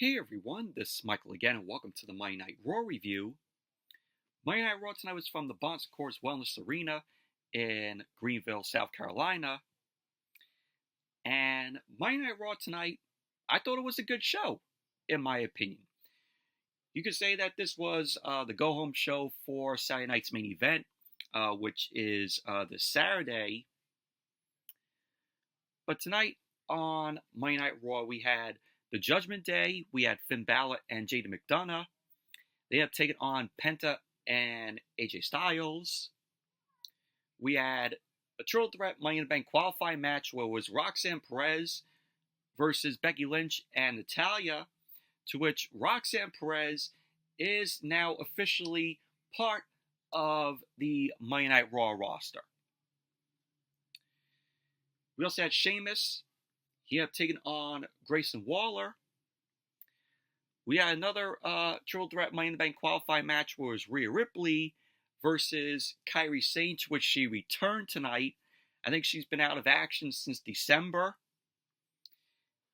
Hey everyone, this is Michael again, and welcome to the Monday Night Raw review. Monday Night Raw tonight was from the Bon Secours Wellness Arena in Greenville, South Carolina. And Monday Night Raw tonight, I thought it was a good show, in my opinion. You could say that this was the go-home show for Saturday night's main event, which is this Saturday. But tonight on Monday Night Raw, we had the Judgment Day. We had Finn Balor and Jada McDonough. They have taken on Penta and AJ Styles. We had a Triple Threat Money in the Bank qualifying match where it was Roxanne Perez versus Becky Lynch and Natalya, to which Roxanne Perez is now officially part of the Monday Night Raw roster. We also had Sheamus. He had taken on Grayson Waller. We had another Triple Threat Money in the Bank qualifying match where it was Rhea Ripley versus KAIRI Sane, to which she returned tonight. I think she's been out of action since December.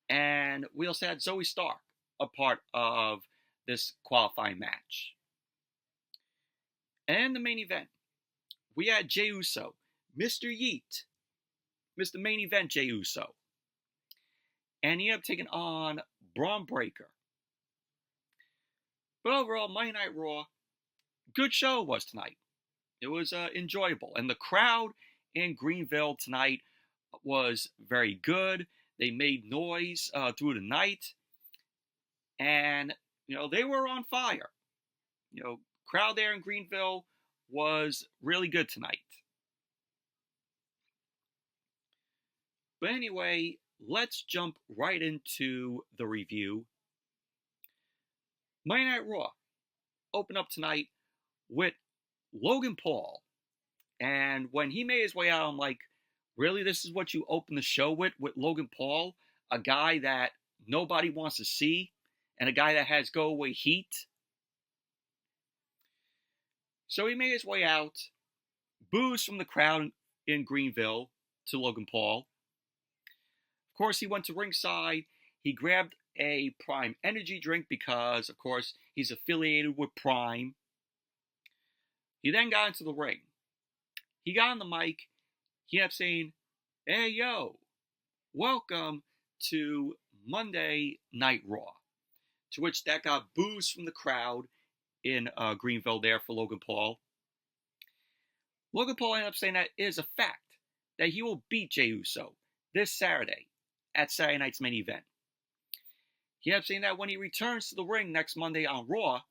And we also had Zoey Stark a part of this qualifying match. And in the main event, we had Jey Uso, Mr. Yeet, Mr. Main Event Jey Uso. And he ended up taking on Bron Breakker. But overall, Monday Night Raw, good show it was tonight. It was enjoyable. And the crowd in Greenville tonight was very good. They made noise through the night. And, they were on fire. Crowd there in Greenville was really good tonight. But anyway, let's jump right into the review. Monday Night Raw opened up tonight with Logan Paul. And when he made his way out, I'm like, really? This is what you open the show with Logan Paul? A guy that nobody wants to see? And a guy that has go-away heat? So he made his way out. Boos from the crowd in Greenville to Logan Paul. Of course, he went to ringside. He grabbed a Prime energy drink because, of course, he's affiliated with Prime. He then got into the ring. He got on the mic. He kept saying, "Hey, yo, welcome to Monday Night Raw." To which that got boos from the crowd in Greenville there for Logan Paul. Logan Paul ended up saying that it is a fact that he will beat Jey Uso this Saturday at Saturday night's main event. He ended up saying that when he returns to the ring next Monday on Raw,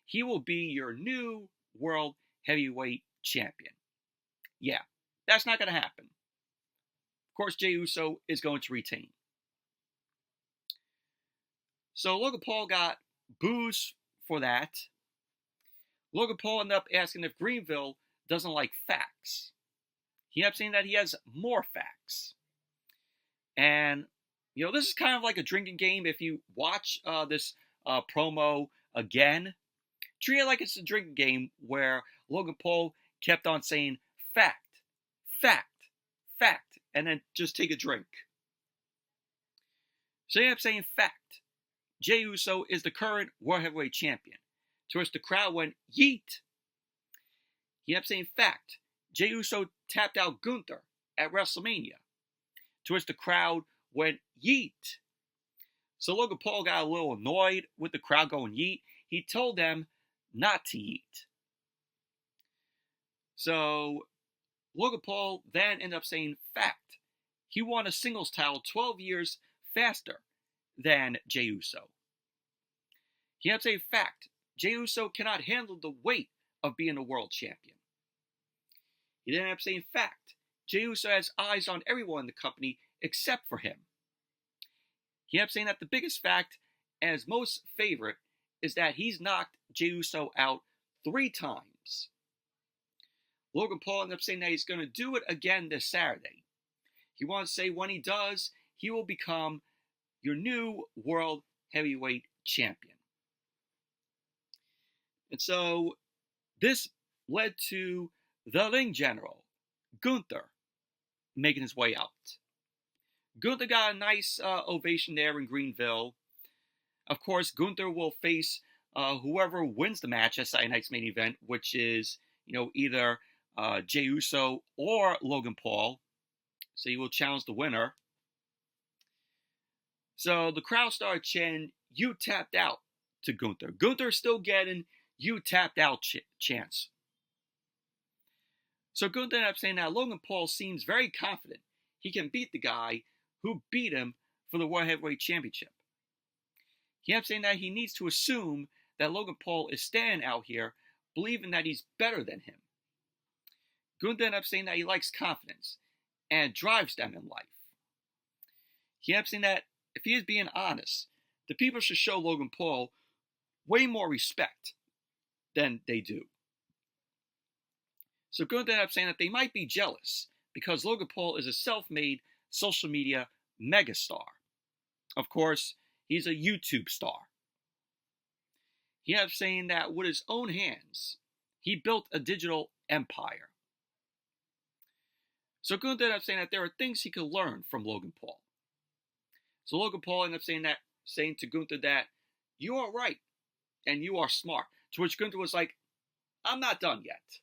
he will be your new World Heavyweight Champion. Yeah, that's not going to happen. Of course, Jey Uso is going to retain. So Logan Paul got boos for that. Logan Paul ended up asking if Greenville doesn't like facts. He ended up saying that he has more facts. And, this is kind of like a drinking game. If you watch this promo again, treat it like it's a drinking game where Logan Paul kept on saying fact, fact, fact, and then just take a drink. So he ended up saying fact. Jey Uso is the current World Heavyweight Champion. To which the crowd went, yeet. He ended up saying fact. Jey Uso tapped out Gunther at WrestleMania. To which the crowd went, yeet. So Logan Paul got a little annoyed with the crowd going yeet. He told them not to yeet. So Logan Paul then ended up saying fact. He won a singles title 12 years faster than Jey Uso. He had to say fact. Jey Uso cannot handle the weight of being a world champion. He then ended up saying fact. Jey Uso has eyes on everyone in the company except for him. He ended up saying that the biggest fact and his most favorite is that he's knocked Jey Uso out 3 times. Logan Paul ended up saying that he's going to do it again this Saturday. He wants to say when he does, he will become your new World Heavyweight Champion. And so this led to the ring general, Gunther, making his way out. Gunther got a nice ovation there in Greenville. Of course, Gunther will face whoever wins the match at Saturday night's main event, which is, either Jey Uso or Logan Paul. So he will challenge the winner. So the crowd started chanting, "You tapped out," to Gunther. Gunther's still getting "You tapped out" chants. So Gunther ended up saying that Logan Paul seems very confident he can beat the guy who beat him for the World Heavyweight Championship. He ended up saying that he needs to assume that Logan Paul is standing out here believing that he's better than him. Gunther ended up saying that he likes confidence and drives them in life. He ended up saying that if he is being honest, the people should show Logan Paul way more respect than they do. So Gunther ended up saying that they might be jealous because Logan Paul is a self-made social media megastar. Of course, he's a YouTube star. He ended up saying that with his own hands, he built a digital empire. So Gunther ended up saying that there are things he could learn from Logan Paul. So Logan Paul ended up saying to Gunther that you are right and you are smart. To which Gunther was like, I'm not done yet.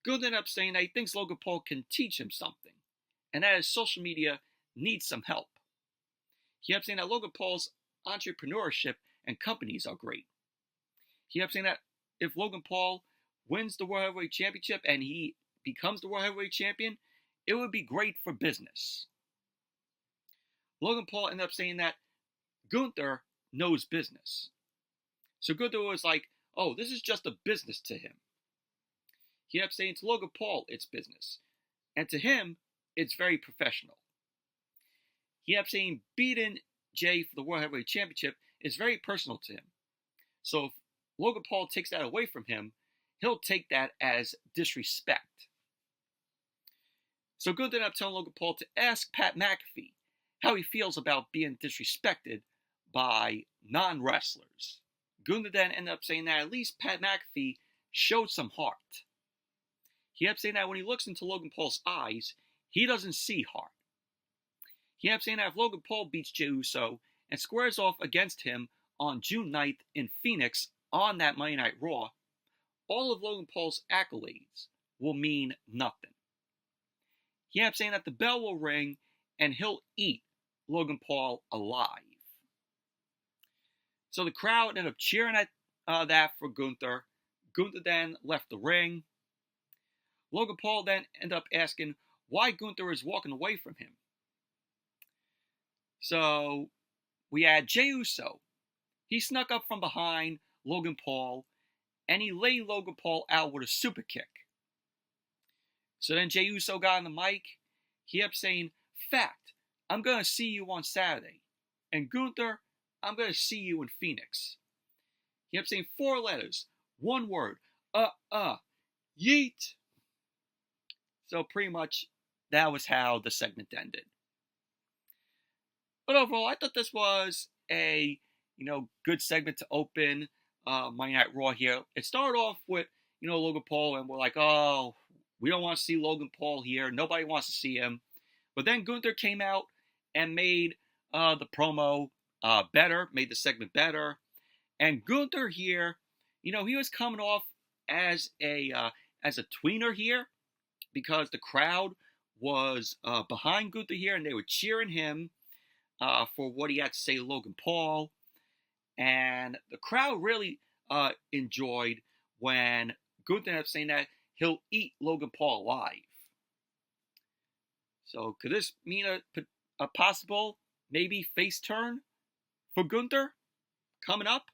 Gunther ended up saying that he thinks Logan Paul can teach him something, and that his social media needs some help. He ended up saying that Logan Paul's entrepreneurship and companies are great. He ended up saying that if Logan Paul wins the World Heavyweight Championship and he becomes the World Heavyweight Champion, it would be great for business. Logan Paul ended up saying that Gunther knows business. So Gunther was like, oh, this is just a business to him. He ended up saying to Logan Paul, it's business. And to him, it's very professional. He ended up saying beating Jey for the World Heavyweight Championship is very personal to him. So if Logan Paul takes that away from him, he'll take that as disrespect. So Gunther ended up telling Logan Paul to ask Pat McAfee how he feels about being disrespected by non-wrestlers. Gunther then ended up saying that at least Pat McAfee showed some heart. He ended up saying that when he looks into Logan Paul's eyes, he doesn't see heart. He ended up saying that if Logan Paul beats Jey Uso and squares off against him on June 9th in Phoenix on that Monday Night Raw, all of Logan Paul's accolades will mean nothing. He ended up saying that the bell will ring and he'll eat Logan Paul alive. So the crowd ended up cheering at that for Gunther. Gunther then left the ring. Logan Paul then ended up asking why Gunther is walking away from him. So we had Jey Uso. He snuck up from behind Logan Paul and he laid Logan Paul out with a super kick. So then Jey Uso got on the mic. He kept saying, fact, I'm going to see you on Saturday. And Gunther, I'm going to see you in Phoenix. He kept saying 4 letters, 1 word, yeet. So pretty much that was how the segment ended. But overall, I thought this was a, good segment to open Monday Night Raw here. It started off with, Logan Paul, and we're like, oh, we don't want to see Logan Paul here. Nobody wants to see him. But then Gunther came out and made the promo better, made the segment better. And Gunther here, he was coming off as a tweener here because the crowd was behind Gunther here and they were cheering him for what he had to say to Logan Paul. And the crowd really enjoyed when Gunther ended up saying that he'll eat Logan Paul alive. So could this mean a possible, maybe, face turn for Gunther coming up?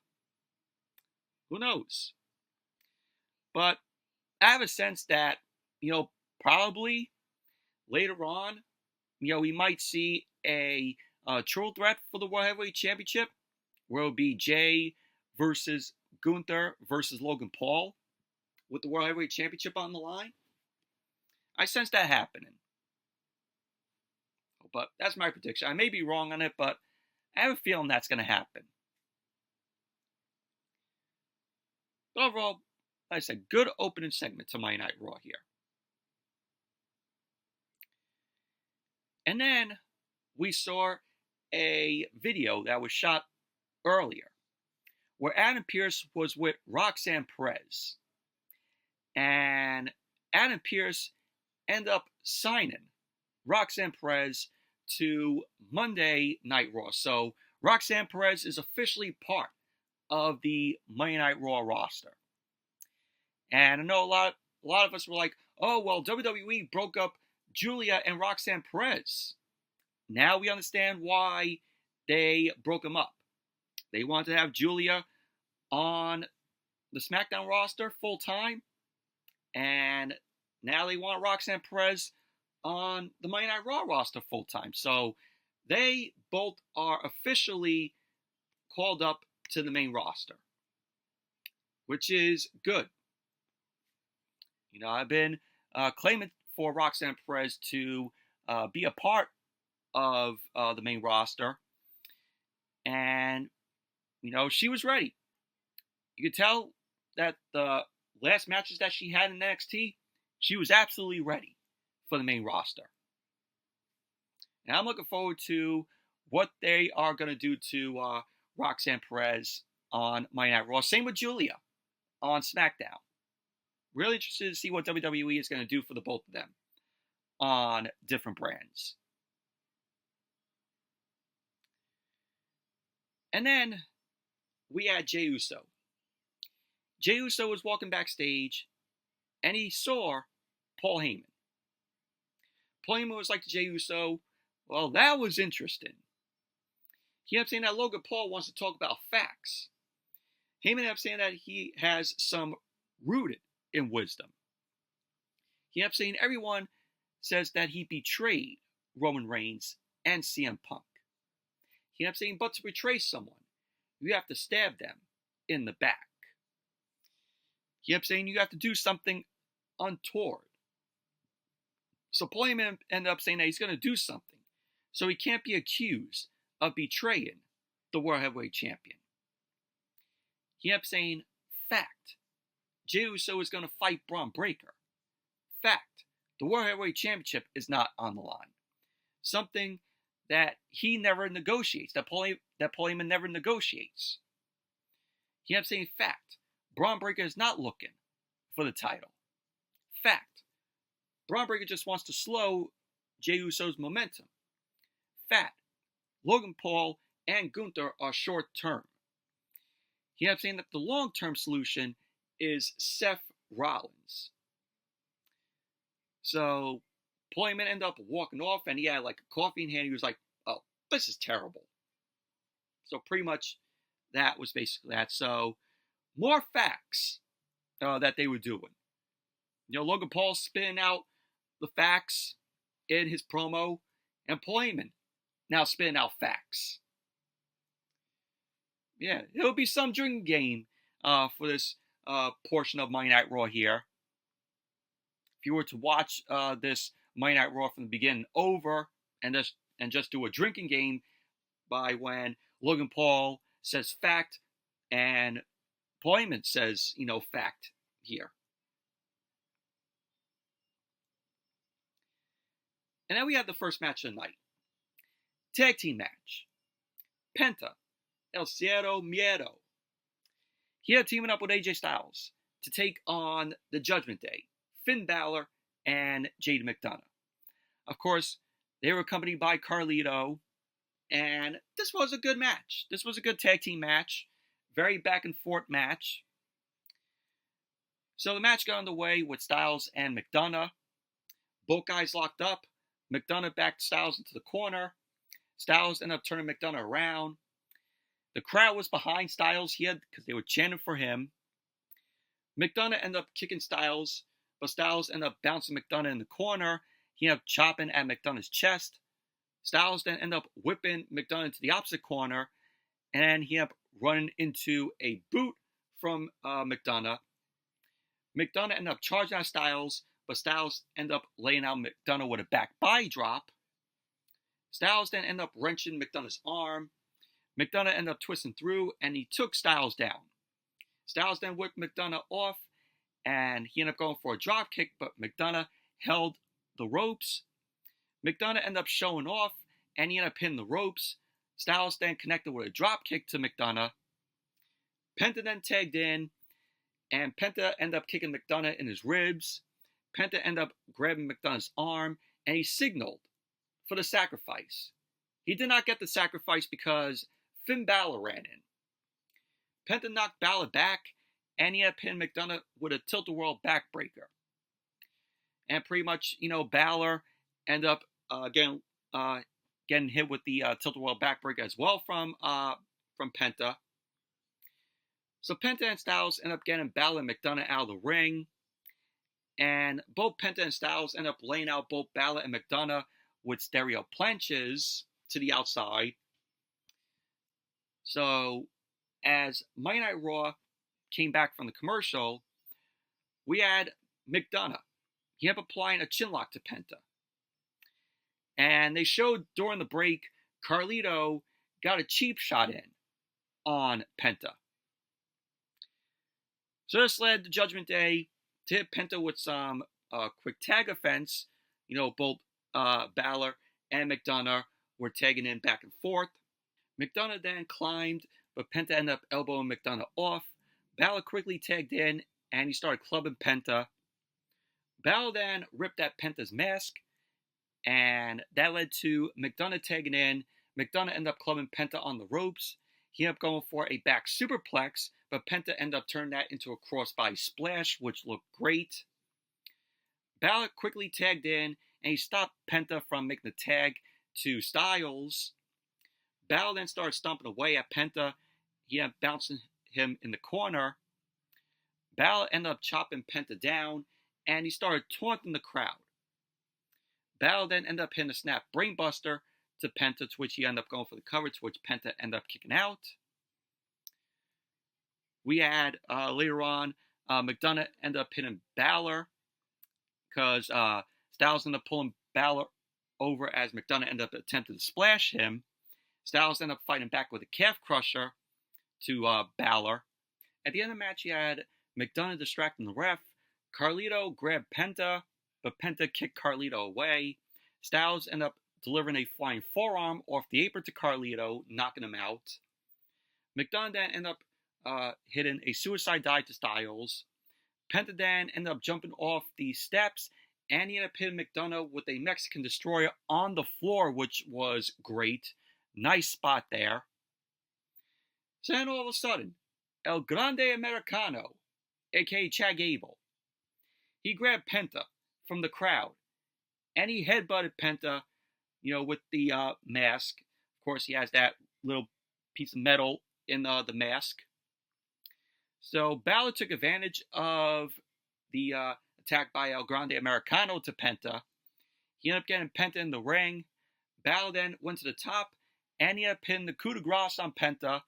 Who knows? But I have a sense that, probably later on, we might see a triple threat for the World Heavyweight Championship where it'll be Jey versus Gunther versus Logan Paul with the World Heavyweight Championship on the line. I sense that happening. But that's my prediction. I may be wrong on it, but I have a feeling that's going to happen. But overall, like I said, good opening segment to Monday Night Raw here. And then we saw a video that was shot earlier where Adam Pearce was with Roxanne Perez. And Adam Pearce ended up signing Roxanne Perez to Monday Night Raw. So Roxanne Perez is officially part of the Monday Night Raw roster. And I know a lot of us were like, oh, well, WWE broke up Julia and Roxanne Perez. Now we understand why they broke them up. They wanted to have Julia on the SmackDown roster full time, and now they want Roxanne Perez on the Monday Night Raw roster full time. So they both are officially called up to the main roster, which is good. You know, I've been claiming for Roxanne Perez to be a part of the main roster, and you know, she was ready. You could tell that the last matches that she had in NXT, she was absolutely ready for the main roster. And I'm looking forward to what they are going to do to Roxanne Perez on Monday Night Raw. Same with Julia on SmackDown. Really interested to see what WWE is going to do for the both of them on different brands. And then we had Jey Uso. Jey Uso was walking backstage, and he saw Paul Heyman. Paul Heyman was like to Jey Uso, well, that was interesting. He ended up saying that Logan Paul wants to talk about facts. Heyman ended up saying that he has some rooted in wisdom. He ended up saying everyone says that he betrayed Roman Reigns and CM Punk. He ended up saying, but to betray someone, you have to stab them in the back. He ended up saying you have to do something untoward. So Paul Heyman ended up saying that he's going to do something. So he can't be accused of betraying the World Heavyweight Champion. He ended up saying, fact, Jey Uso is going to fight Bron Breakker. Fact, the World Heavyweight Championship is not on the line. Something that he never negotiates, that Paul Heyman never negotiates. He ended up saying, fact, Bron Breakker is not looking for the title. Fact, Bron Breakker just wants to slow Jey Uso's momentum. Fact, Logan Paul and Gunther are short-term. He ended up saying that the long-term solution is Seth Rollins. So Paul Heyman ended up walking off, and he had like a coffee in hand. He was like, oh, this is terrible. So pretty much that was basically that. So more facts that they were doing. You know, Logan Paul spitting out the facts in his promo, and Paul Heyman now spitting out facts. Yeah, it'll be some drinking game for this portion of Monday Night Raw here. If you were to watch this Monday Night Raw from the beginning over and just do a drinking game by when Logan Paul says fact and Paul Heyman says, you know, fact here. And then we have the first match of the night. Tag team match. Penta, El Cero Miedo. Here teaming up with AJ Styles to take on the Judgment Day, Finn Balor and Jade McDonough. Of course, they were accompanied by Carlito, and this was a good match. This was a good tag team match. Very back and forth match. So the match got underway with Styles and McDonough. Both guys locked up. McDonough backed Styles into the corner. Styles ended up turning McDonough around. The crowd was behind Styles because they were chanting for him. McDonough ended up kicking Styles, but Styles ended up bouncing McDonough in the corner. He ended up chopping at McDonough's chest. Styles then ended up whipping McDonough into the opposite corner, and he ended up running into a boot from McDonough. McDonough ended up charging out Styles, but Styles ended up laying out McDonough with a back body drop. Styles then ended up wrenching McDonough's arm. McDonough ended up twisting through, and he took Styles down. Styles then whipped McDonough off, and he ended up going for a drop kick, but McDonough held the ropes. McDonough ended up showing off, and he ended up hitting the ropes. Styles then connected with a drop kick to McDonough. Penta then tagged in, and Penta ended up kicking McDonough in his ribs. Penta ended up grabbing McDonough's arm, and he signaled for the sacrifice. He did not get the sacrifice because Finn Balor ran in. Penta knocked Balor back, and he had pinned McDonough with a tilt-a-whirl backbreaker. And pretty much, Balor ended up getting hit with the tilt-a-whirl backbreaker as well from Penta. So Penta and Styles end up getting Balor and McDonough out of the ring. And both Penta and Styles end up laying out both Balor and McDonough with stereo planches to the outside. So as Monday Night Raw came back from the commercial, we had McDonough. He ended up applying a chinlock to Penta. And they showed during the break, Carlito got a cheap shot in on Penta. So this led to Judgment Day to hit Penta with some quick tag offense. Both Balor and McDonough were tagging in back and forth. McDonough then climbed, but Penta ended up elbowing McDonough off. Balor quickly tagged in, and he started clubbing Penta. Balor then ripped at Penta's mask, and that led to McDonough tagging in. McDonough ended up clubbing Penta on the ropes. He ended up going for a back superplex, but Penta ended up turning that into a crossbody splash, which looked great. Balor quickly tagged in, and he stopped Penta from making the tag to Styles. Balor then started stomping away at Penta. He ended up bouncing him in the corner. Balor ended up chopping Penta down, and he started taunting the crowd. Balor then ended up hitting a snap brainbuster to Penta, to which he ended up going for the cover, to which Penta ended up kicking out. We had later on, McDonough ended up hitting Balor because Styles ended up pulling Balor over as McDonough ended up attempting to splash him. Styles ended up fighting back with a calf crusher to Balor. At the end of the match, you had McDonough distracting the ref. Carlito grabbed Penta, but Penta kicked Carlito away. Styles ended up delivering a flying forearm off the apron to Carlito, knocking him out. McDonough then ended up hitting a suicide dive to Styles. Penta then ended up jumping off the steps, and he ended up hitting McDonough with a Mexican Destroyer on the floor, which was great. Nice spot there. So then all of a sudden, El Grande Americano, a.k.a. Chad Gable, he grabbed Penta from the crowd, and he headbutted Penta, with the mask. Of course, he has that little piece of metal in the mask. So Balor took advantage of the attack by El Grande Americano to Penta. He ended up getting Penta in the ring. Balor then went to the top, and he had pinned the coup de grace on Penta.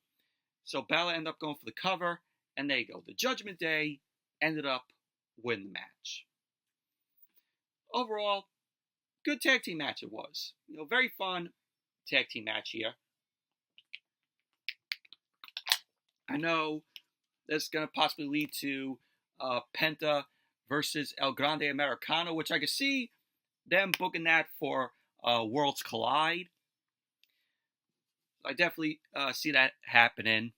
So Balor ended up going for the cover, and there you go. The Judgment Day ended up winning the match. Overall, good tag team match it was. Very fun tag team match here. I know that's going to possibly lead to Penta versus El Grande Americano, which I could see them booking that for Worlds Collide. I definitely see that happening.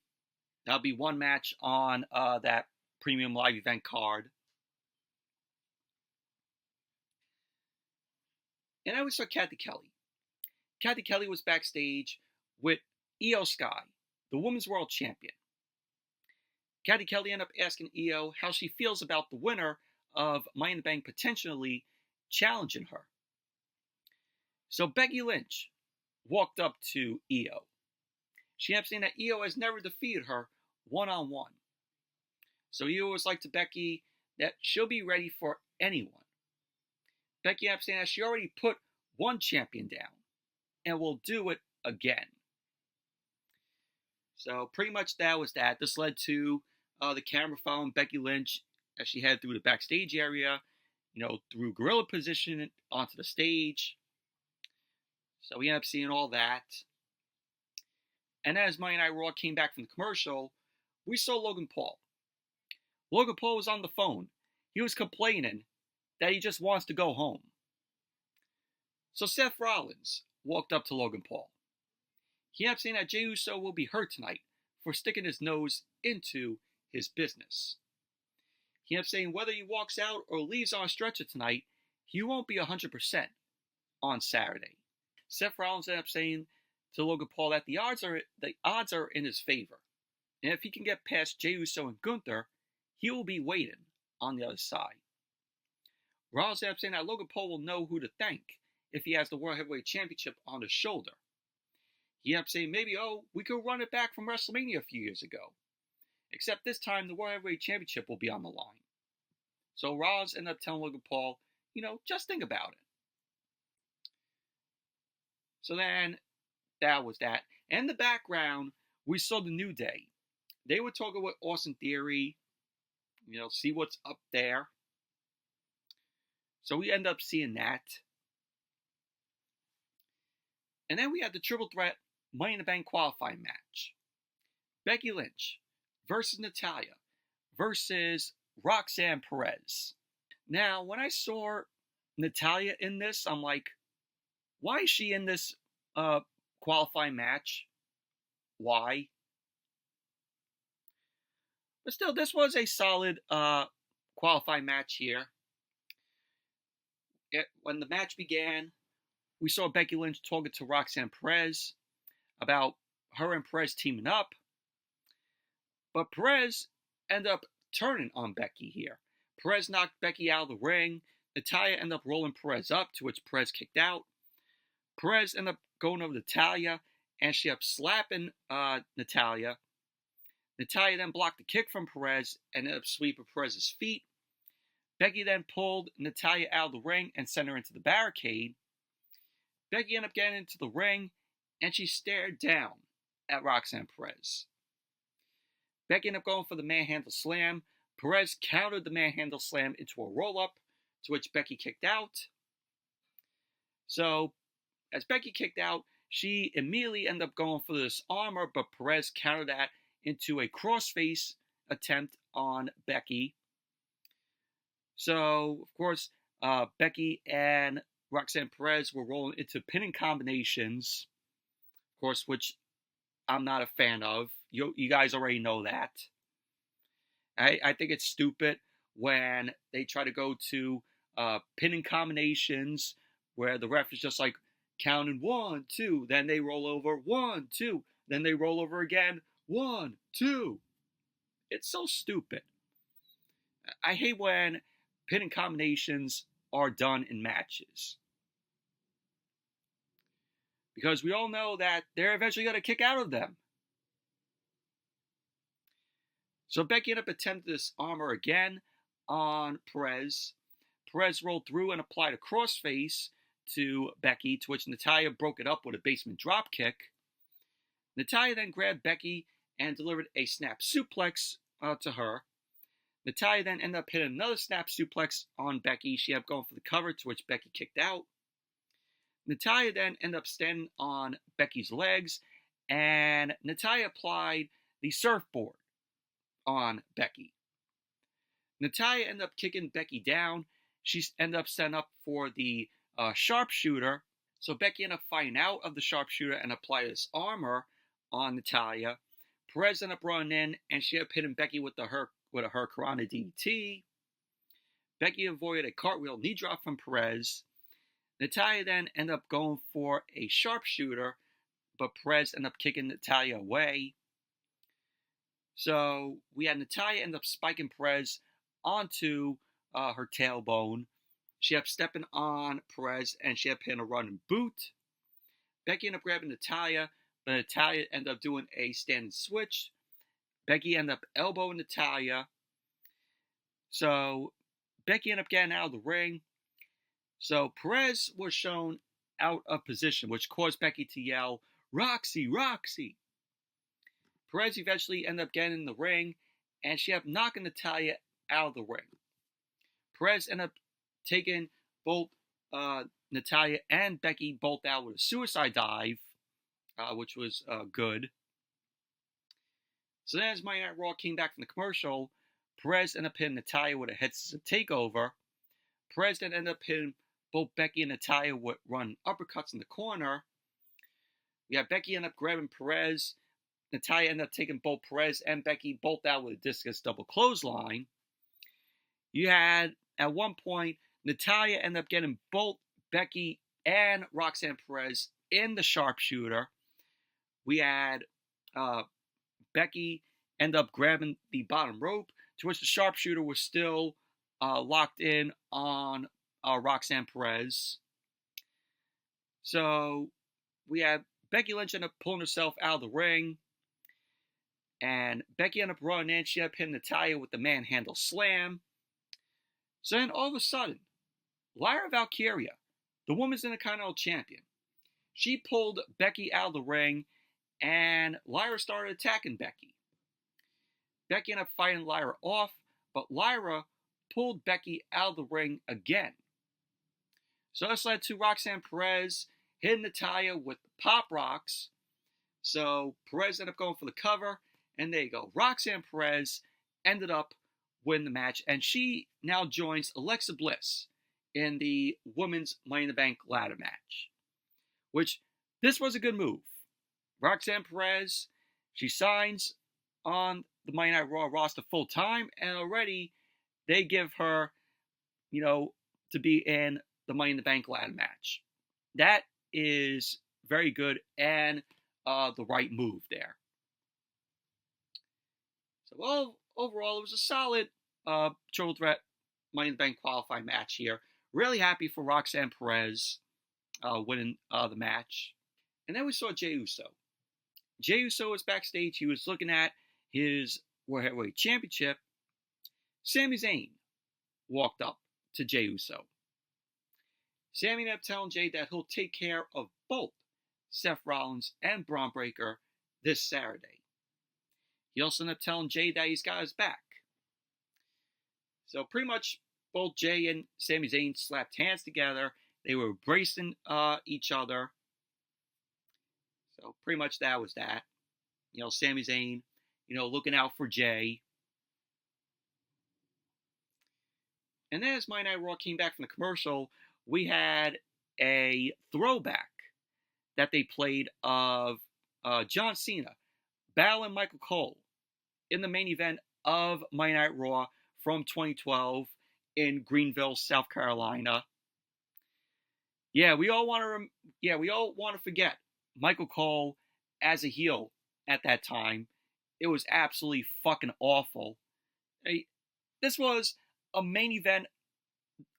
That'll be one match on that premium live event card. And I always saw Kathy Kelly. Kathy Kelly was backstage with Io Sky, the Women's World Champion. Kathy Kelly ended up asking Io how she feels about the winner of Money in the Bank potentially challenging her. So Becky Lynch walked up to Io. She ended up saying that Io has never defeated her one-on-one. So Io was like to Becky that she'll be ready for anyone. Becky ended up saying that she already put one champion down and will do it again. So pretty much that was that. This led to the camera following Becky Lynch as she headed through the backstage area, through gorilla position onto the stage. So we ended up seeing all that. And as Monday Night Raw came back from the commercial, we saw Logan Paul. Logan Paul was on the phone. He was complaining that he just wants to go home. So Seth Rollins walked up to Logan Paul. He ended up saying that Jey Uso will be hurt tonight for sticking his nose into his business. He ended up saying whether he walks out or leaves on a stretcher tonight, he won't be 100% on Saturday. Seth Rollins ended up saying to Logan Paul that the odds are in his favor. And if he can get past Jey Uso and Gunther, he will be waiting on the other side. Rollins ended up saying that Logan Paul will know who to thank if he has the World Heavyweight Championship on his shoulder. He ended up saying maybe, we could run it back from WrestleMania a few years ago. Except this time, the World Heavyweight Championship will be on the line. So Rollins ended up telling Logan Paul, just think about it. So then, that was that. And in the background, we saw the New Day. They were talking with Austin Theory, see what's up there. So we end up seeing that. And then we had the Triple Threat Money in the Bank qualifying match. Becky Lynch versus Natalya versus Roxanne Perez. Now, when I saw Natalya in this, I'm like, why is she in this qualifying match? Why? But still, this was a solid qualifying match here. When the match began, we saw Becky Lynch talking to Roxanne Perez about her and Perez teaming up. But Perez ended up turning on Becky here. Perez knocked Becky out of the ring. Natalya ended up rolling Perez up, to which Perez kicked out. Perez ended up going over to Natalya, and she ended up slapping Natalya. Natalya then blocked the kick from Perez and ended up sweeping Perez's feet. Becky then pulled Natalya out of the ring and sent her into the barricade. Becky ended up getting into the ring, and she stared down at Roxanne Perez. Becky ended up going for the manhandle slam. Perez countered the manhandle slam into a roll-up, to which Becky kicked out. So, as Becky kicked out, she immediately ended up going for this armor, but Perez countered that into a crossface attempt on Becky. So, of course, Becky and Roxanne Perez were rolling into pinning combinations, of course, which I'm not a fan of. You guys already know that. I think it's stupid when they try to go to pinning combinations where the ref is just like counting 1, 2, then they roll over 1, 2, then they roll over again 1, 2. It's so stupid. I hate when pinning combinations are done in matches, because we all know that they're eventually going to kick out of them. So Becky ended up attempting this armor again on Perez. Perez rolled through and applied a crossface to Becky, to which Natalya broke it up with a basement dropkick. Natalya then grabbed Becky and delivered a snap suplex to her. Natalya then ended up hitting another snap suplex on Becky. She ended up going for the cover, to which Becky kicked out. Natalya then ended up standing on Becky's legs, and Natalya applied the surfboard on Becky. Natalya ended up kicking Becky down. She ended up setting up for the sharpshooter. So Becky ended up fighting out of the sharpshooter and applied this armor on Natalya. Perez ended up running in, and she ended up hitting Becky with a Hurricanrana DDT. Becky avoided a cartwheel knee drop from Perez. Natalya then ended up going for a sharpshooter, but Perez ended up kicking Natalya away. So we had Natalya end up spiking Perez onto her tailbone. She ended up stepping on Perez, and she ended up hitting a running boot. Becky ended up grabbing Natalya, but Natalya ended up doing a standing switch. Becky ended up elbowing Natalya. So Becky ended up getting out of the ring. So Perez was shown out of position, which caused Becky to yell, "Roxy, Roxy!" Perez eventually ended up getting in the ring, and she ended up knocking Natalya out of the ring. Perez ended up taking both Natalya and Becky both out with a suicide dive, which was good. So then as Monday Night Raw came back from the commercial, Perez ended up hitting Natalya with a head scissors takeover. Perez then ended up hitting both Becky and Natalya with running uppercuts in the corner. We had Becky end up grabbing Perez. Natalya ended up taking both Perez and Becky both out with a discus double clothesline. You had, at one point, Natalya ended up getting both Becky and Roxanne Perez in the sharpshooter. We had Becky end up grabbing the bottom rope, to which the sharpshooter was still locked in on Roxanne Perez. So we had Becky Lynch end up pulling herself out of the ring. And Becky ended up running in. She ended up hitting Natalya with the manhandle slam. So then all of a sudden, Lyra Valkyria, the Women's Intercontinental Champion, she pulled Becky out of the ring, and Lyra started attacking Becky. Becky ended up fighting Lyra off, but Lyra pulled Becky out of the ring again. So this led to Roxanne Perez hitting Natalya with pop rocks. So Perez ended up going for the cover, and there you go. Roxanne Perez ended up winning the match, and she now joins Alexa Bliss in the Women's Money in the Bank ladder match. Which, this was a good move. Roxanne Perez, she signs on the Monday Night Raw roster full time, and already they give her, to be in the Money in the Bank ladder match. That is very good and the right move there. So, well, overall, it was a solid triple threat Money in the Bank qualifying match here. Really happy for Roxanne Perez winning the match. And then we saw Jey Uso. Jey Uso was backstage. He was looking at his World Heavyweight Championship. Sami Zayn walked up to Jey Uso. Sami ended up telling Jey that he'll take care of both Seth Rollins and Bron Breakker this Saturday. He also ended up telling Jey that he's got his back. So pretty much both Jey and Sami Zayn slapped hands together. They were embracing each other. So pretty much that was that. Sami Zayn, looking out for Jey. And then as Monday Night Raw came back from the commercial, we had a throwback that they played of John Cena battling Michael Cole in the main event of Monday Night Raw from 2012 in Greenville, South Carolina. Yeah, we all want to forget Michael Cole as a heel at that time. It was absolutely fucking awful. This was a main event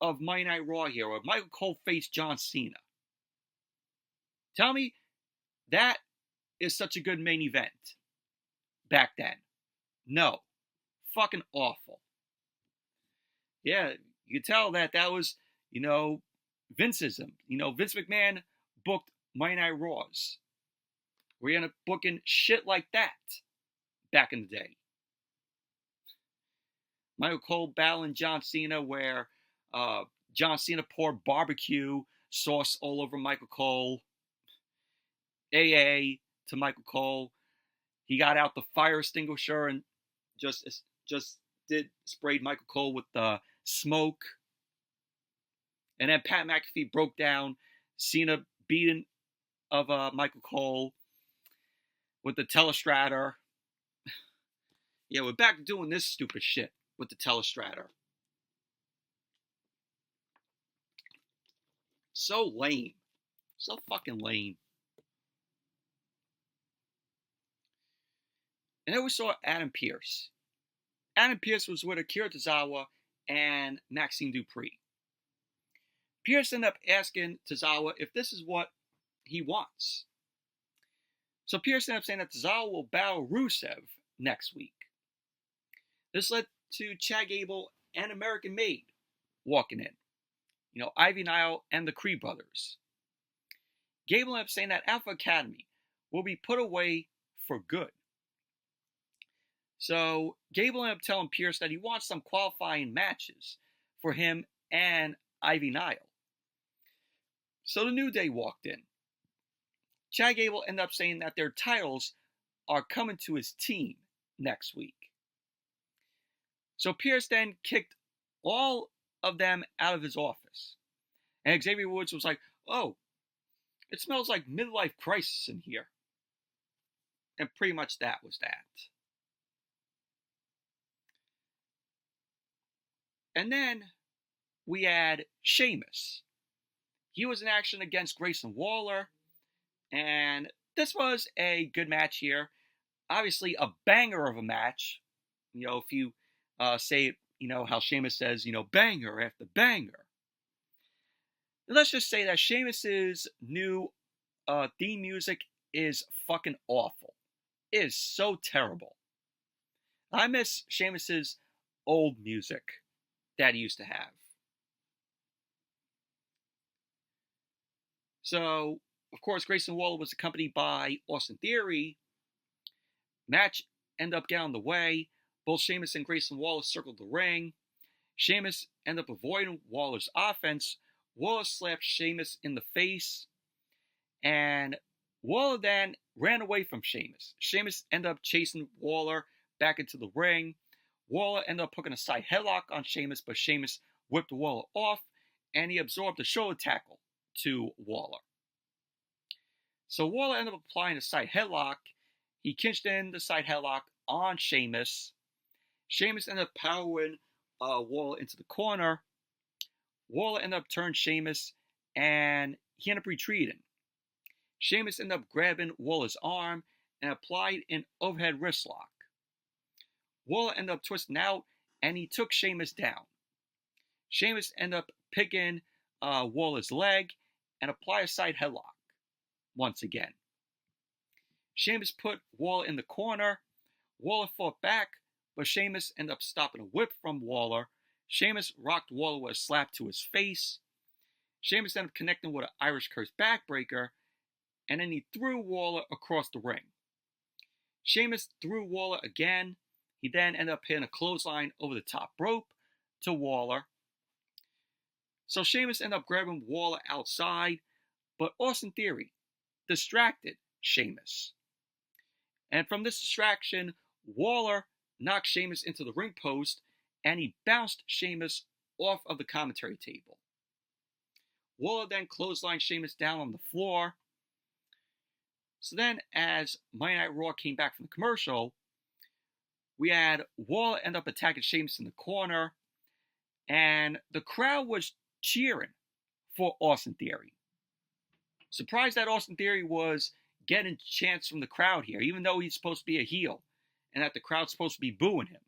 of Monday Night Raw here, where Michael Cole faced John Cena. Tell me that is such a good main event back then. No. Fucking awful. Yeah, you could tell that was, Vinceism. Vince McMahon booked Monday Night Raws. We ended up booking shit like that back in the day. Michael Cole battling John Cena, where John Cena poured barbecue sauce all over Michael Cole. AA to Michael Cole. He got out the fire extinguisher and just sprayed Michael Cole with the smoke. And then Pat McAfee broke down Cena beating of Michael Cole with the telestrator. Yeah, we're back to doing this stupid shit with the telestrator. So lame. So fucking lame. And then we saw Adam Pearce. Adam Pearce was with Akira Tozawa and Maxime Dupree. Pearce ended up asking Tozawa if this is what he wants. So Pearce ended up saying that Tozawa will battle Rusev next week. This led to Chad Gable and American Made walking in. Ivy Nile and the Creed brothers. Gable ended up saying that Alpha Academy will be put away for good. So Gable ended up telling Pearce that he wants some qualifying matches for him and Ivy Nile. So the New Day walked in. Chad Gable ended up saying that their titles are coming to his team next week. So Pearce then kicked all of them out of his office. And Xavier Woods was like, oh, It smells like midlife crisis in here. And pretty much that was that. And then we had Sheamus. He was in action against Grayson Waller, and this was a good match here. Obviously, a banger of a match. You know, if you say, you know, how Sheamus says, you know, banger after banger. Let's just say that Sheamus's new theme music is fucking awful. It is so terrible. I miss Sheamus's old music that he used to have. So, of course, Grayson Waller was accompanied by Austin Theory. Match ended up getting on the way. Both Sheamus and Grayson Waller circled the ring. Sheamus ended up avoiding Waller's offense. Waller slapped Sheamus in the face. And Waller then ran away from Sheamus. Sheamus ended up chasing Waller back into the ring. Waller ended up hooking a side headlock on Sheamus, but Sheamus whipped Waller off, and he absorbed a shoulder tackle to Waller. So Waller ended up applying a side headlock. He cinched in the side headlock on Sheamus. Sheamus ended up powering Waller into the corner. Waller ended up turning Sheamus, and he ended up retreating. Sheamus ended up grabbing Waller's arm and applied an overhead wrist lock. Waller ended up twisting out, and he took Sheamus down. Sheamus ended up picking Waller's leg and applied a side headlock once again. Sheamus put Waller in the corner. Waller fought back, but Sheamus ended up stopping a whip from Waller. Sheamus rocked Waller with a slap to his face. Sheamus ended up connecting with an Irish Curse backbreaker, and then he threw Waller across the ring. Sheamus threw Waller again. He then ended up hitting a clothesline over the top rope to Waller. So Sheamus ended up grabbing Waller outside, but Austin Theory distracted Sheamus. And from this distraction, Waller knocked Sheamus into the ring post, and he bounced Sheamus off of the commentary table. Waller then clotheslined Sheamus down on the floor. So then, as Monday Night Raw came back from the commercial, we had Waller end up attacking Sheamus in the corner, and the crowd was cheering for Austin Theory. Surprised that Austin Theory was getting chants from the crowd here, even though he's supposed to be a heel, and that the crowd's supposed to be booing him.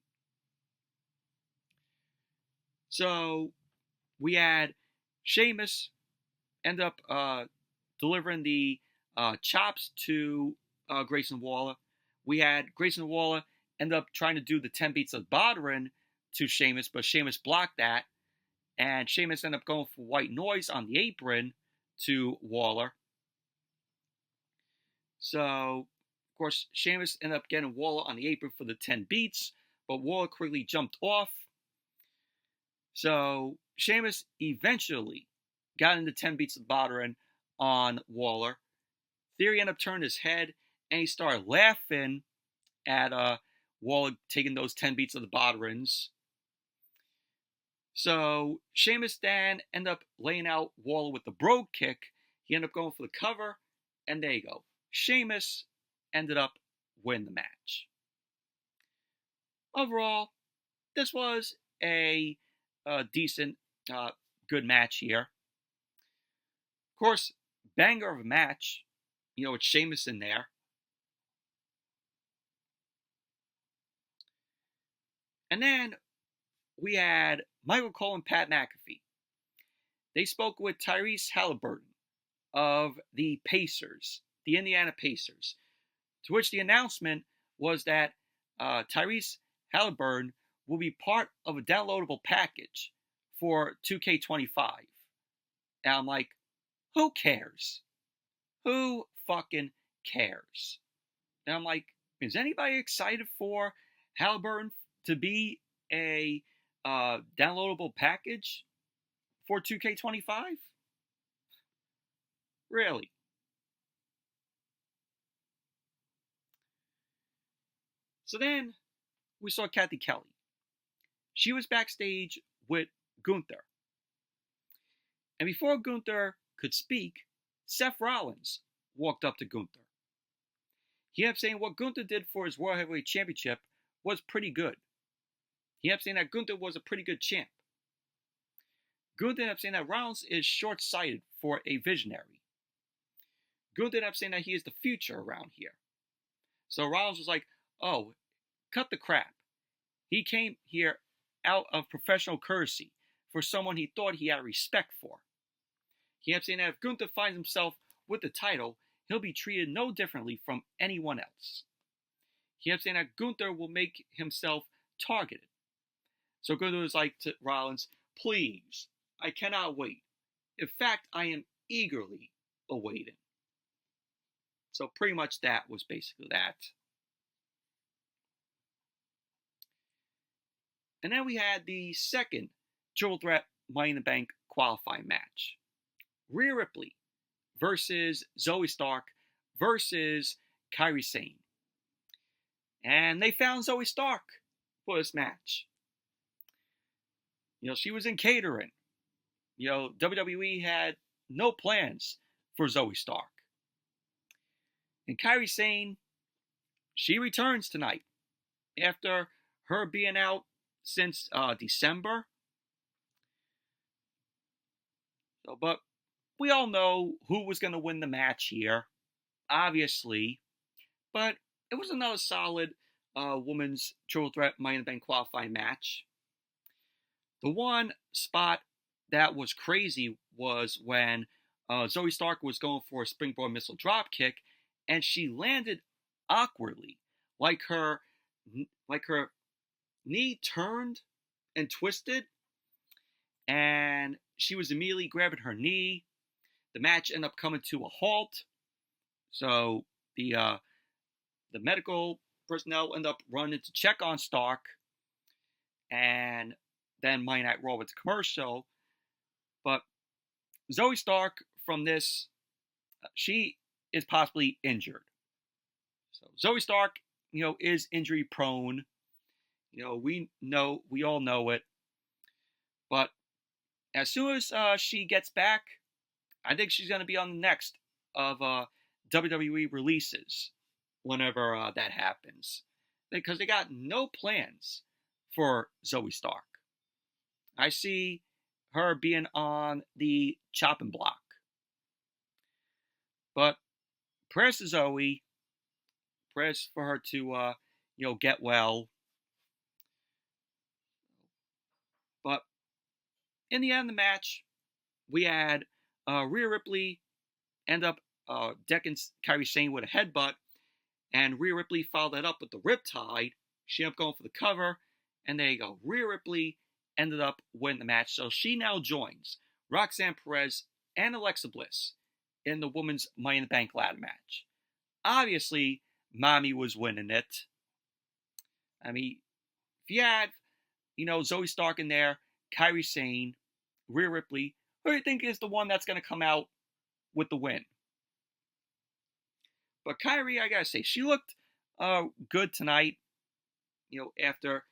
So we had Sheamus end up delivering the chops to Grayson Waller. We had Grayson Waller end up trying to do the 10 beats of Bodhrán to Sheamus, but Sheamus blocked that. And Sheamus ended up going for white noise on the apron to Waller. So, of course, Sheamus ended up getting Waller on the apron for the 10 beats, but Waller quickly jumped off. So, Sheamus eventually got into 10 beats of Bodhrán on Waller. Theory ended up turning his head, and he started laughing at Waller taking those 10 beats of the Bodhráns. So Sheamus then ended up laying out Waller with the brogue kick. He ended up going for the cover, and there you go. Sheamus ended up winning the match. Overall, this was a decent, good match here. Of course, banger of a match. You know, with Sheamus in there. And then we had Michael Cole and Pat McAfee. They spoke with Tyrese Halliburton of the Pacers, the Indiana Pacers, to which the announcement was that Tyrese Halliburton will be part of a downloadable package for 2K25. And I'm like, who cares? Who fucking cares? And I'm like, is anybody excited for Halliburton to be a downloadable package for 2K25? Really? So then we saw Kathy Kelly. She was backstage with Gunther. And before Gunther could speak, Seth Rollins walked up to Gunther. He kept saying what Gunther did for his World Heavyweight Championship was pretty good. He kept saying that Gunther was a pretty good champ. Gunther kept saying that Rollins is short-sighted for a visionary. Gunther kept saying that he is the future around here. So Rollins was like, oh, cut the crap. He came here out of professional courtesy for someone he thought he had respect for. He kept saying that if Gunther finds himself with the title, he'll be treated no differently from anyone else. He kept saying that Gunther will make himself targeted. So Gunther was like to Rollins, please, I cannot wait. In fact, I am eagerly awaiting. So pretty much that was basically that. And then we had the second Triple Threat Money in the Bank qualifying match. Rhea Ripley versus Zoey Stark versus KAIRI Sane. And they found Zoey Stark for this match. She was in catering. WWE had no plans for Zoey Stark. And KAIRI Sane, she returns tonight after her being out since December. But we all know who was going to win the match here, obviously. But it was another solid women's Triple Threat Money in the Bank qualifying match. The one spot that was crazy was when Zoey Stark was going for a springboard missile dropkick, and she landed awkwardly, like her knee turned and twisted, and she was immediately grabbing her knee. The match ended up coming to a halt. So the medical personnel ended up running to check on Stark, and then Monday Night Raw went to commercial. But Zoey Stark, from this, she is possibly injured. So Zoey Stark, is injury prone. We all know it. But as soon as she gets back, I think she's going to be on the next of WWE releases whenever that happens. Because they got no plans for Zoey Stark. I see her being on the chopping block. But prayers to Zoey. Prayers for her to, get well. But in the end of the match, we had Rhea Ripley end up decking KAIRI Sane with a headbutt, and Rhea Ripley followed that up with the Riptide. She ended up going for the cover, and there you go. Rhea Ripley ended up winning the match, so she now joins Roxanne, Perez, and Alexa Bliss in the women's Money in the Bank ladder match. Obviously, Mommy was winning it. I mean, if you had, Zoey Stark in there, KAIRI Sane, Rhea Ripley, who do you think is the one that's going to come out with the win? But KAIRI, I gotta say, she looked good tonight, after,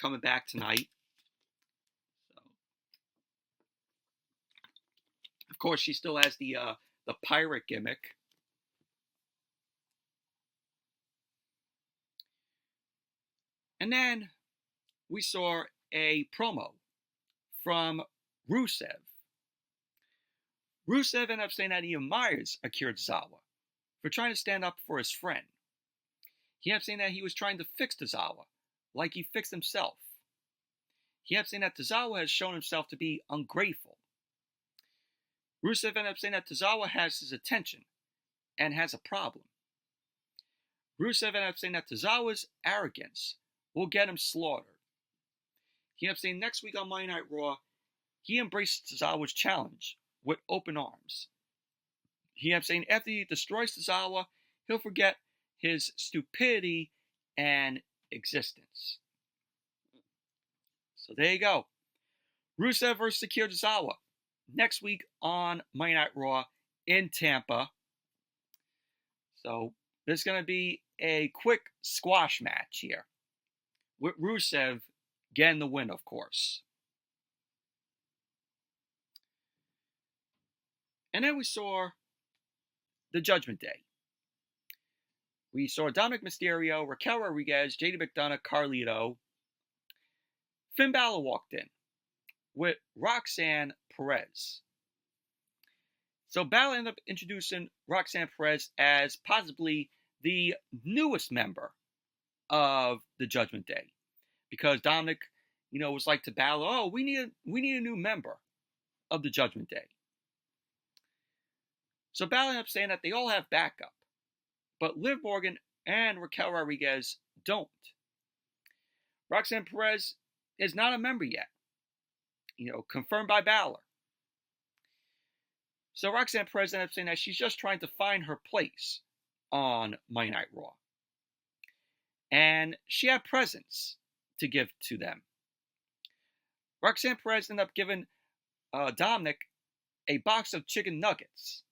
coming back tonight. So, of course, she still has the pirate gimmick. And then we saw a promo from Rusev. Rusev ended up saying that he admires Akira Tozawa for trying to stand up for his friend. He ended up saying that he was trying to fix Tozawa, like he fixed himself. He ended up saying that Tozawa has shown himself to be ungrateful. Rusev ended up saying that Tozawa has his attention and has a problem. Rusev ended up saying that Tozawa's arrogance will get him slaughtered. He ended up saying next week on Monday Night Raw, he embraced Tozawa's challenge with open arms. He ended up saying after he destroys Tozawa, he'll forget his stupidity and existence. So there you go. Rusev versus Akira Tozawa next week on Monday Night Raw in Tampa. So there's going to be a quick squash match here, with Rusev getting the win, of course. And then we saw the Judgment Day. We saw Dominic Mysterio, Raquel Rodriguez, JD McDonough, Carlito. Finn Balor walked in with Roxanne Perez. So Balor ended up introducing Roxanne Perez as possibly the newest member of the Judgment Day, because Dominic, was like to Balor, "Oh, we need a new member of the Judgment Day." So Balor ended up saying that they all have backup, but Liv Morgan and Raquel Rodriguez don't. Roxanne Perez is not a member yet, confirmed by Balor. So Roxanne Perez ended up saying that she's just trying to find her place on Monday Night Raw. And she had presents to give to them. Roxanne Perez ended up giving Dominic a box of chicken nuggets.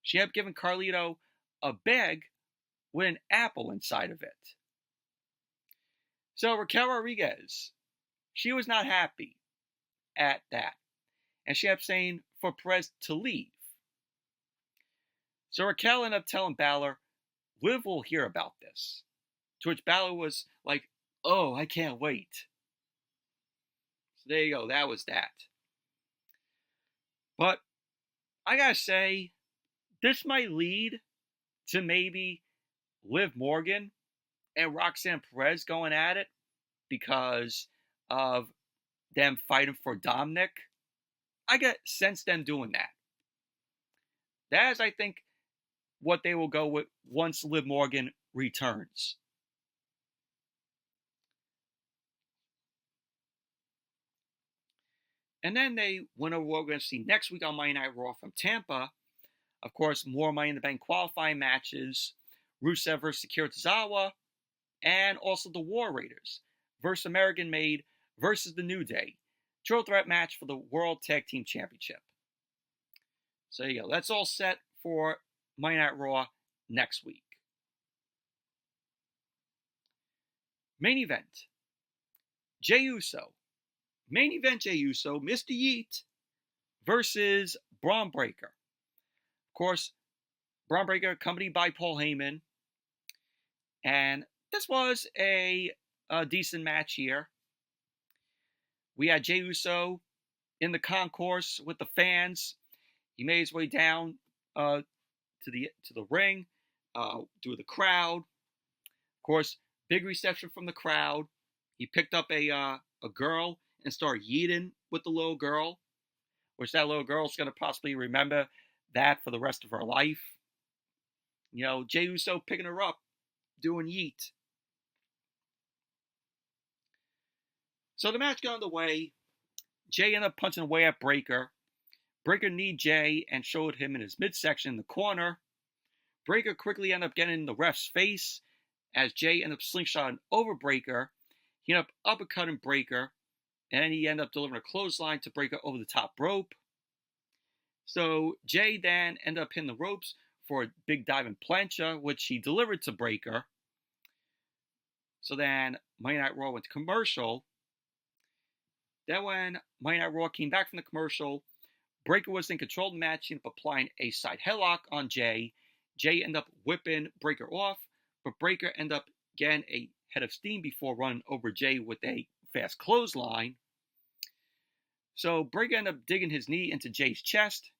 She ended up giving Carlito a bag with an apple inside of it. So Raquel Rodriguez, she was not happy at that. And she ended up saying for Perez to leave. So Raquel ended up telling Balor, Liv will hear about this. To which Balor was like, "Oh, I can't wait." So there you go, that was that. But I gotta say, this might lead to maybe Liv Morgan and Roxanne Perez going at it because of them fighting for Dominic. I get sense them doing that. That is, I think, what they will go with once Liv Morgan returns. And then they went over what we're going to see next week on Monday Night Raw from Tampa. Of course, more Money in the Bank qualifying matches. Rusev versus Akira Tozawa. And also the War Raiders versus American Made versus the New Day. Triple threat match for the World Tag Team Championship. So there you go. That's all set for Monday Night Raw next week. Main event. Jey Uso. Main event Jey Uso, Mr. Yeet, versus Bron Breakker. Of course, Bron Breakker accompanied by Paul Heyman. And this was a decent match here. We had Jey Uso in the concourse with the fans. He made his way down to the ring, through the crowd. Of course, big reception from the crowd. He picked up a girl and started yeeting with the little girl, which that little girl's going to possibly remember that for the rest of her life. Jey Uso picking her up, doing yeet. So the match got underway. Jey ended up punching away at Breakker. Breakker kneed Jey and showed him in his midsection in the corner. Breakker quickly ended up getting in the ref's face as Jey ended up slingshotting over Breakker. He ended up uppercutting Breakker, and then he ended up delivering a clothesline to Breakker over the top rope. So Jey then ended up hitting the ropes for a big diving plancha, which he delivered to Breakker. So then Monday Night Raw went to commercial. Then when Monday Night Raw came back from the commercial, Breakker was in control of the match. He ended up applying a side headlock on Jey. Jey ended up whipping Breakker off, but Breakker ended up getting a head of steam before running over Jey with a fast clothesline. So Breakker ended up digging his knee into Jey's chest.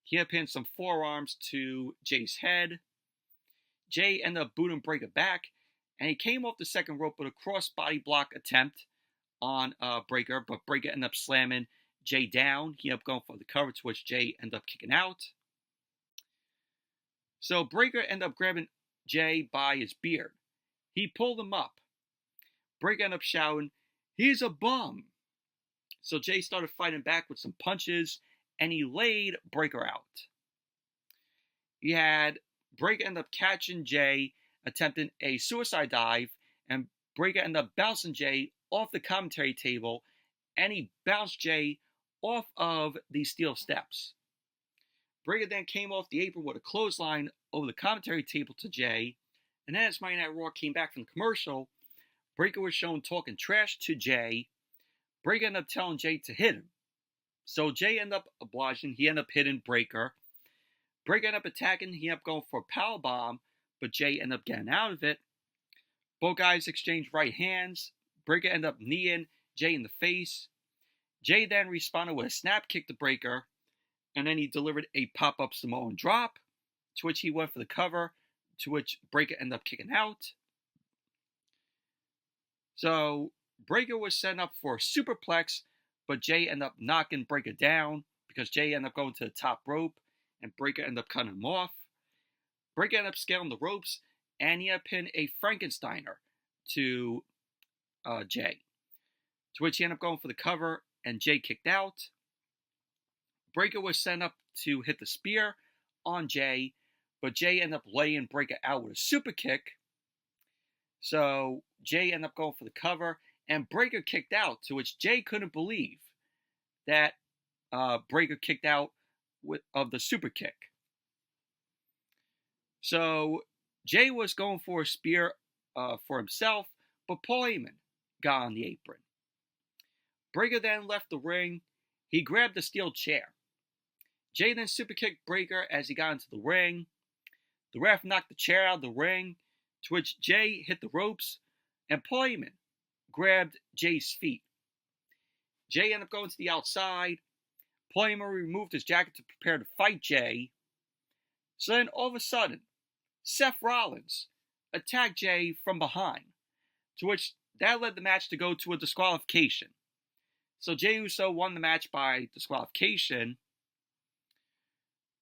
He ended up hitting some forearms to Jey's head. Jey ended up booting Breakker back, and he came off the second rope with a cross-body block attempt on Breakker, but Breakker ended up slamming Jey down. He ended up going for the cover, to which Jey ended up kicking out. So Breakker ended up grabbing Jey by his beard. He pulled him up. Breakker ended up shouting, "He's a bum!" So Jey started fighting back with some punches, and he laid Breakker out. He had Breakker end up catching Jey, attempting a suicide dive, and Breakker ended up bouncing Jey off the commentary table, and he bounced Jey off of the steel steps. Breakker then came off the apron with a clothesline over the commentary table to Jey, and then as Monday Night Raw came back from the commercial, Breakker was shown talking trash to Jey. Breakker ended up telling Jey to hit him. So Jey ended up obliging. He ended up hitting Breakker. Breakker ended up attacking. He ended up going for a powerbomb, but Jey ended up getting out of it. Both guys exchanged right hands. Breakker ended up kneeing Jey in the face. Jey then responded with a snap kick to Breakker, and then he delivered a pop-up Samoan drop, to which he went for the cover, to which Breakker ended up kicking out. So Breakker was setting up for a superplex, but Jey ended up knocking Breakker down because Jey ended up going to the top rope, and Breakker ended up cutting him off. Breakker ended up scaling the ropes, and he had pinned a Frankensteiner to Jey, to which he ended up going for the cover, and Jey kicked out. Breakker was sent up to hit the spear on Jey, but Jey ended up laying Breakker out with a super kick. So Jey ended up going for the cover, and Breakker kicked out, to which Jey couldn't believe that Breakker kicked out of the super kick. So Jey was going for a spear for himself, but Paul Heyman got on the apron. Breakker then left the ring. He grabbed the steel chair. Jey then super kicked Breakker as he got into the ring. The ref knocked the chair out of the ring, to which Jey hit the ropes, and Paul Heyman grabbed Jey's feet. Jey ended up going to the outside. Paul Heyman removed his jacket to prepare to fight Jey. So then all of a sudden, Seth Rollins attacked Jey from behind, to which that led the match to go to a disqualification. So Jey Uso won the match by disqualification.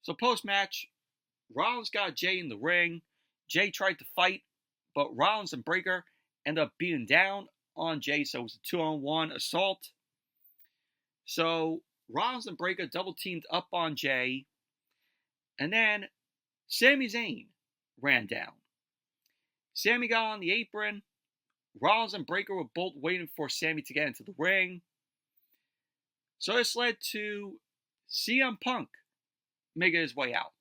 So post-match, Rollins got Jey in the ring. Jey tried to fight, but Rollins and Breakker ended up beating down on Jey, so it was a 2-on-1 assault. So Rollins and Breakker double-teamed up on Jey, and then Sami Zayn ran down. Sami got on the apron. Rollins and Breakker were both waiting for Sami to get into the ring. So this led to CM Punk making his way out.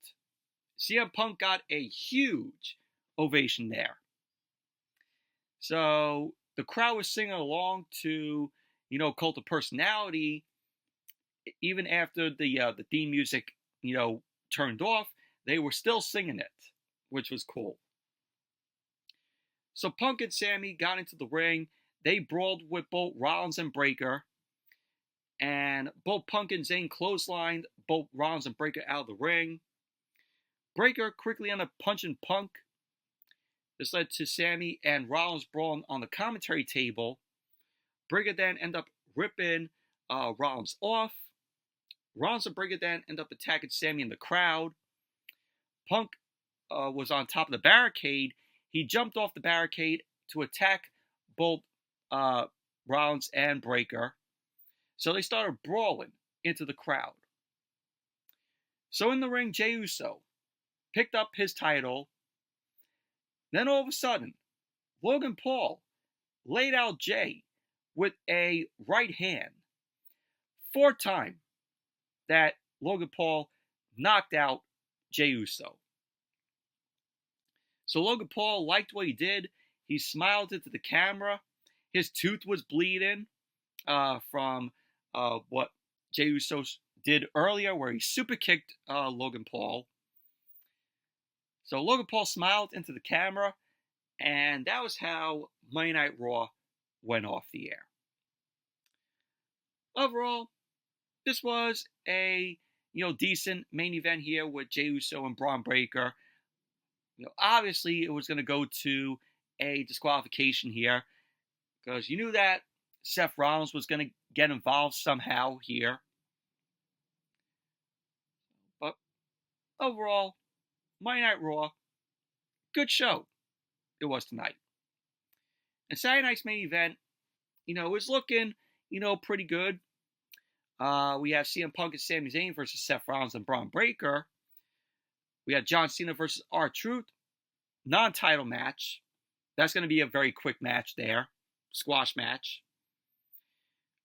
CM Punk got a huge ovation there. So the crowd was singing along to, Cult of Personality. Even after the theme music, turned off, they were still singing it, which was cool. So Punk and Sami got into the ring. They brawled with both Rollins and Breakker. And both Punk and Zayn clotheslined both Rollins and Breakker out of the ring. Breakker quickly ended up punching Punk. This led to Sami and Rollins brawling on the commentary table. Breakker then ended up ripping Rollins off. Rollins and Breakker then ended up attacking Sami in the crowd. Punk was on top of the barricade. He jumped off the barricade to attack both Rollins and Breakker. So they started brawling into the crowd. So in the ring, Jey Uso picked up his title. Then all of a sudden, Logan Paul laid out Jey with a right hand. Fourth time that Logan Paul knocked out Jey Uso. So Logan Paul liked what he did. He smiled into the camera. His tooth was bleeding from what Jey Uso did earlier, where he super kicked Logan Paul. So Logan Paul smiled into the camera, and that was how Monday Night Raw went off the air. Overall, this was a decent main event here with Jey Uso and Bron Breakker. Obviously it was going to go to a disqualification here because you knew that Seth Rollins was going to get involved somehow here. But overall, Monday Night Raw, good show it was tonight. And Saturday night's main event, was looking, pretty good. We have CM Punk and Sami Zayn versus Seth Rollins and Bron Breakker. We have John Cena versus R-Truth, non-title match. That's going to be a very quick match there, squash match.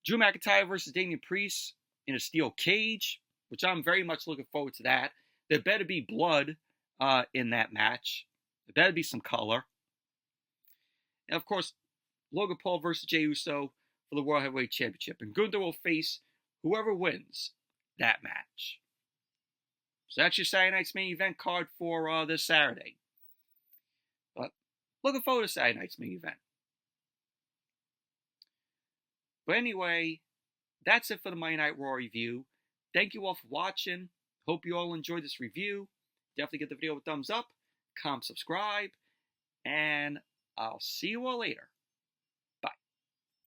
Drew McIntyre versus Damian Priest in a steel cage, which I'm very much looking forward to that. There better be blood in that match. There better be some color. And of course, Logan Paul versus Jey Uso for the World Heavyweight Championship. And Gunther will face whoever wins that match. So that's your Saturday night's main event card for this Saturday. But looking forward to Saturday night's main event. But anyway, that's it for the Monday Night Raw review. Thank you all for watching. Hope you all enjoyed this review. Definitely give the video a thumbs up, comment, subscribe, and I'll see you all later.